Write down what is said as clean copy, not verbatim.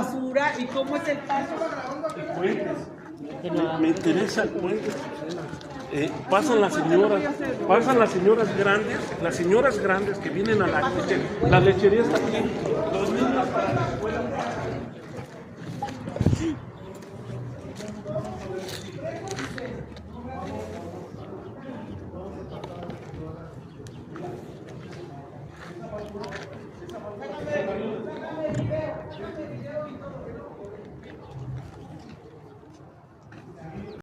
basura y cómo es el paso. Me interesa el puente. Pasan las señoras grandes que vienen a la lechería está aquí, los niños para la escuela. Sácame video y todo.